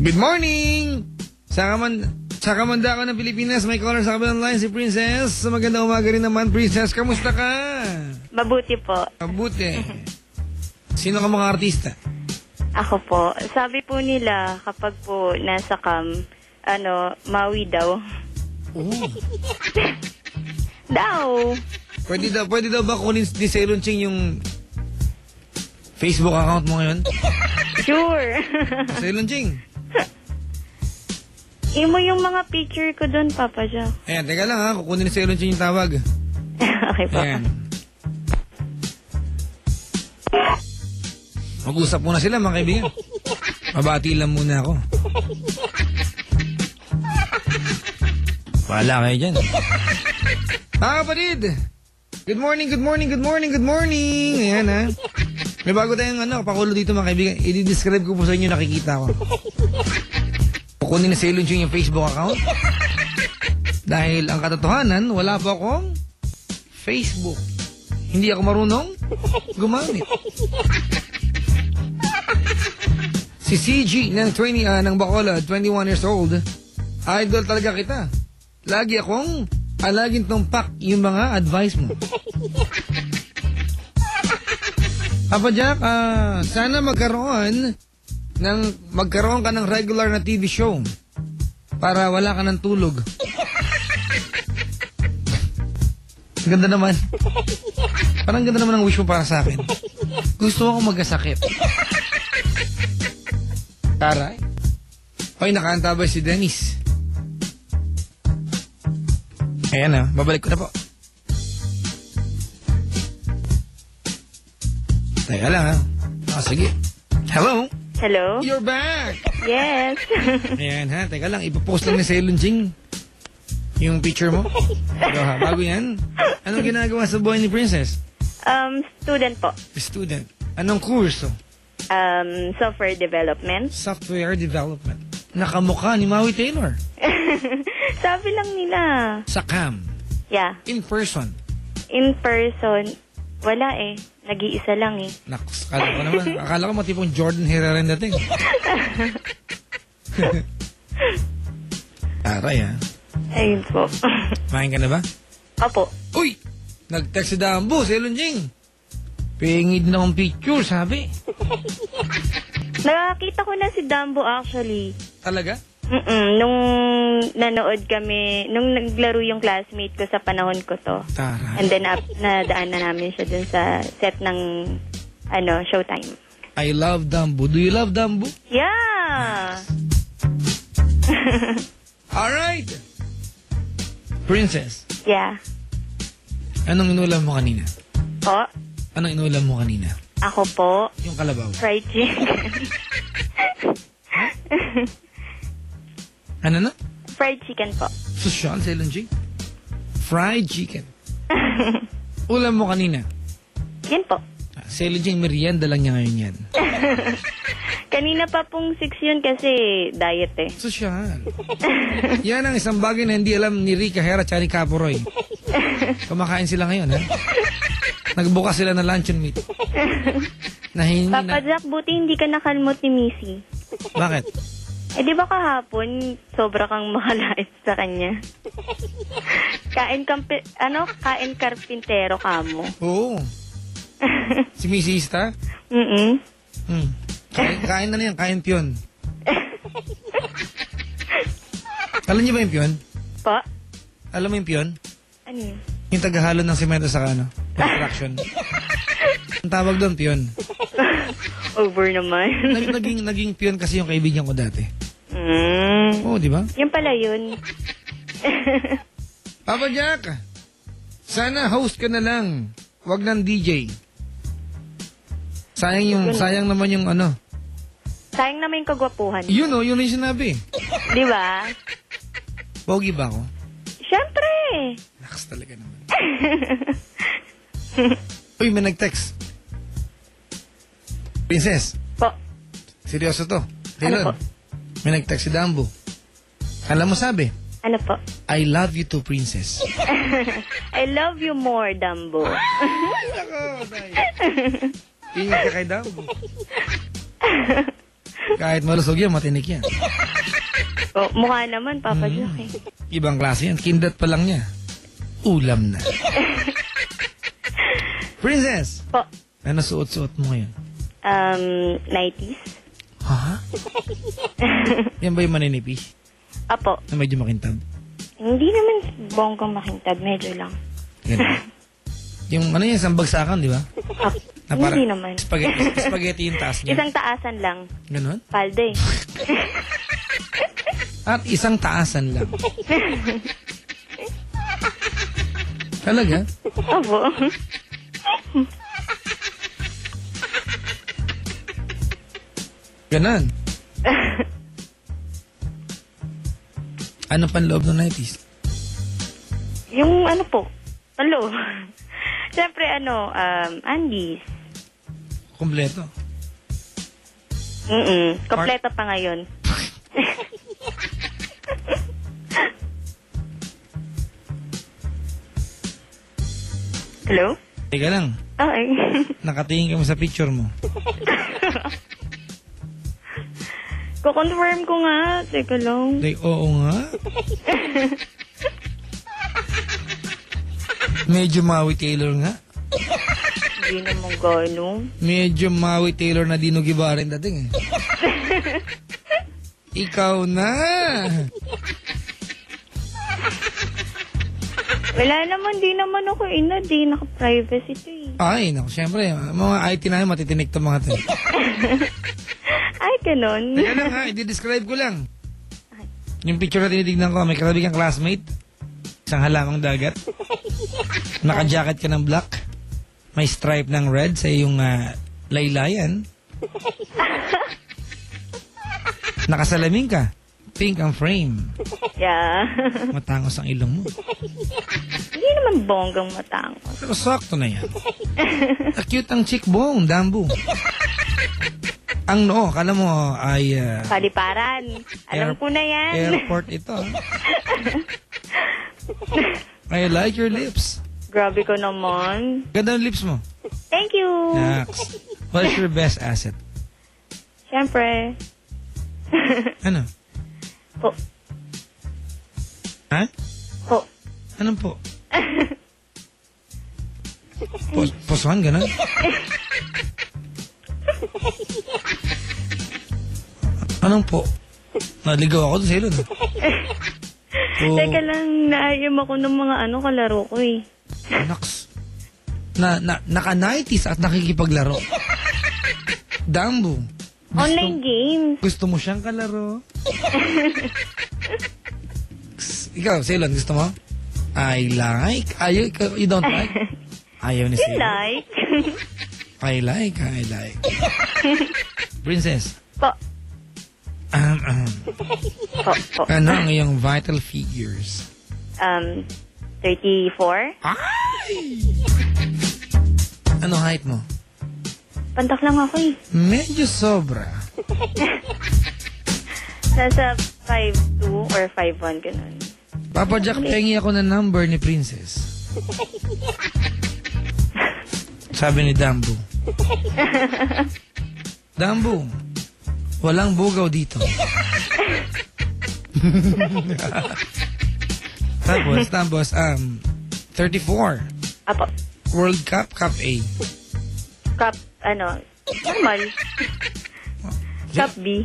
Good morning! Sa kamanda ng Pilipinas, may caller sa kabilang line si Princess. Sa magandang umaga rin naman, Princess. Kamusta ka? Mabuti po. Mabuti. Sino ka mga artista? Ako po. Sabi po nila, kapag po nasa cam, mawi daw. Oh. Daw! Pwede daw ba kunin ni Sailor Ching yung Facebook account mo ngayon? Sure. Sailor Ching. Imo yung mga picture ko doon, Papa Jo. Ayan, teka lang ha. Kukunin ni Sailor Ching yung tawag. Okay po. Ayan. Mag-usap muna sila mga kaibigan. Mabati lang muna ako. Wala kayo dyan. Mga kapatid! Good morning, good morning, good morning, good morning! Ayan ha. May bago tayong pakulo dito mga kaibigan. I-describe ko po sa inyo, nakikita ko. Kukunin na Sailor Ching yung Facebook account. Dahil ang katotohanan, wala po akong Facebook. Hindi ako marunong gumamit. Si CG ng Bacolod, 21 years old, idol talaga kita. Lagi akong alagin tumpak yung mga advice mo. Papa Jack, sana magkaroon ka ng regular na TV show para wala ka ng tulog. Ganda naman. Parang ganda naman ang wish mo para sa akin. Gusto ako magkasakit. Taray. Hoy, nakaantabay si Dennis. Ayan babalik ko na po. Teka lang sige. Hello? Hello? You're back! Yes. Ayan teka lang, ipapost lang ni Sailor Ching yung picture mo. Bago yan. Anong ginagawa sa buhay ni Princess? Student po. Student. Anong kurso? Software development. Software development. Nakamukha ni Maui Taylor. Sabi lang nila. Sa cam. Yeah. In person. In person, wala Nag-iisa lang Naks, akala ko matipong Jordan Herrera dating. Aray Ayun po. Main ka na ba? Opo. Uy! Nag-text si Dambo, Sailor Ching. Pingid na akong picture, sabi. Nakakita ko na si Dambo actually. Talaga? Nung nanood kami, nung naglaro yung classmate ko sa panahon ko to. Taray. And then nadaan na namin siya dun sa set ng Showtime. I love Dambo. Do you love Dambo? Yeah! Alright! Princess. Yeah. Anong inulam mo kanina? Po? Anong inulam mo kanina? Ako po. Yung kalabaw. Fried chicken. Ano na? Fried chicken po. Social, Sailor Ching? Fried chicken. Ulam mo kanina? Yan po. Sailor Ching, merienda lang niya ngayon yan. Kanina pa pong 6 yun kasi diet Social. Yan ang isang bagay na hindi alam ni Rica Hera at ni Caporoy. Kumakain sila ngayon, Nagbukas sila ng luncheon meat. Papa Jack, buti hindi ka nakalmot ni Missy. Bakit? Di ba kahapon, sobra kang makalait sa kanya? Kain karpintero ka mo. Oo. Si Missy Ista? Kain na yan, kain piyon. Alam niyo ba yung piyon? Po? Alam mo yung piyon? Ano yun? Yung tagahalo ng semento sa construction. Ang tawag doon, piyon. Over naman. naging piyon kasi yung kaibigan ko dati. Oo, di ba? Yung pala yun. Papa Jack, sana host ka na lang. Wag ng DJ. Sayang naman yung Sayang naman yung kagwapuhan. Yun yung sinabi. Di ba? Pogi ba ako? Siyempre. Lakas talaga naman. Uy, may nag-text. Princess. Po. Seryoso to. Ano po? May nag-text si Dambo. Alam mo sabi? Ano po? I love you too, Princess. I love you more, Dambo. Ako, Ingit ka kay Dambo. Kahit malusog yan, matinik yan. Oh, mukha naman, Papa Jack eh. Ibang klase yan. Kindat pa lang niya. Ulam na. Princess, Po, ano suot-suot mo ngayon? 90s. Ha? Yan ba yung maninipis? Apo, Na medyo makintab? hindi naman bonggang makintab, medyo lang. Ganun. Yung ano yan, isang bagsakan, di ba? Na para Hindi naman. spaghetti yung taas niya. Isang taasan lang. Ganun? Palda eh. At isang taasan lang. Talaga? Opo. Ganun. Ano pan loob ng 90s? Yung ano po, talo. Siyempre Andes. Kompleto. Kompleto pa ngayon. Hello? Teka lang. Ay. Nakatingin kami sa picture mo. Ko-confirm ko nga. Teka lang. Like, oo nga. Medyo Maui Taylor nga. Hindi naman gano'n. Medyo Maui Taylor na Dino Guevara yung dating eh. Ikaw na. Wala naman, di naman ako di naka-privacy to eh. Ay, naku, syempre, mga IT na yun, matitinig to mga to. Ay, ganun. Teka lang ha, i-describe ko lang. Yung picture na tinitignan ko, may katabi kang classmate. Isang halamang dagat. Naka-jacket ka ng black. May stripe ng red sa iyong laylayan. Nakasalamin ka. Pink ang frame. Yeah. Matangos ang ilong mo. Hindi naman bonggang matangos. Pero sakto na yan. Cute ang cheekbone, Dambu. Ang noo, kala mo ay... Paliparan. Alam ko na yan. Airport ito. I like your lips. Grabe ko naman. Ganda ng lips mo. Thank you. Next. What's your best asset? Siyempre. Ano? Po. Ha? Po. Anong po? Posuhan, gano'n? Anong po? Naligaw ako doon sa ilon. Teka lang, naayam ako ng mga kalaro ko eh. Naks. Naka-90s at nakikipaglaro. Dambu. Online games. Gusto mo siyang kalaro? Ikaw, Ceylon, gusto mo? I like. Ayaw, you don't like? Ayaw ni You Ceylon. like? I like. Princess. Po. Po. Ano ang iyong vital figures? 34. Ay! Ano height mo? Pantak lang ako eh. Medyo sobra. Nasa 5'2 or 5'1 ganun. Papa Jack, pengi ako ng number ni Princess. Sabi ni Dambu. Dambu, walang bugaw dito. Tapos, 34. Apo. World Cup, Cup A. Cup, normal. Cup B.